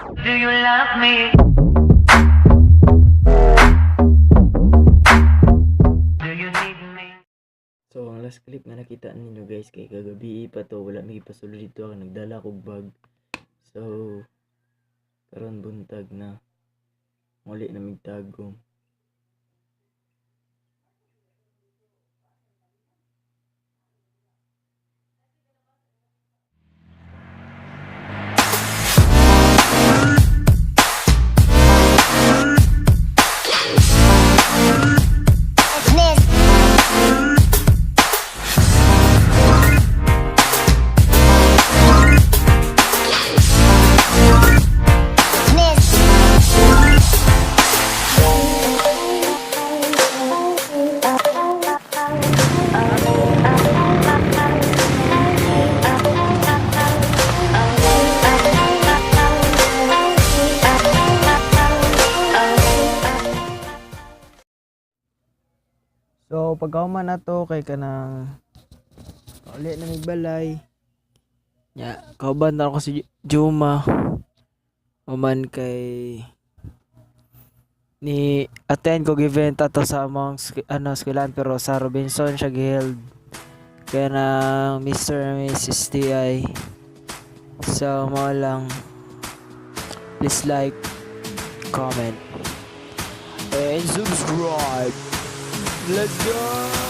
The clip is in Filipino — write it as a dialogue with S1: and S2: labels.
S1: Do you love me? Do you need me?
S2: So ang last clip nga nakita ninyo guys, kay kagabi pa to, wala may ipasulo dito, ako nagdala kog bag. So karon buntag na, muli na migtagom. So pagkauman na to kay kanang uli na migbalay nya, kauban na ako si Juma uman kay ni attend kog event ato sa among eskwelahan, pero sa Robinson siya giheld kaya ng Mr. and Mrs. TI. So mo lang, please like, comment and subscribe. Let's go!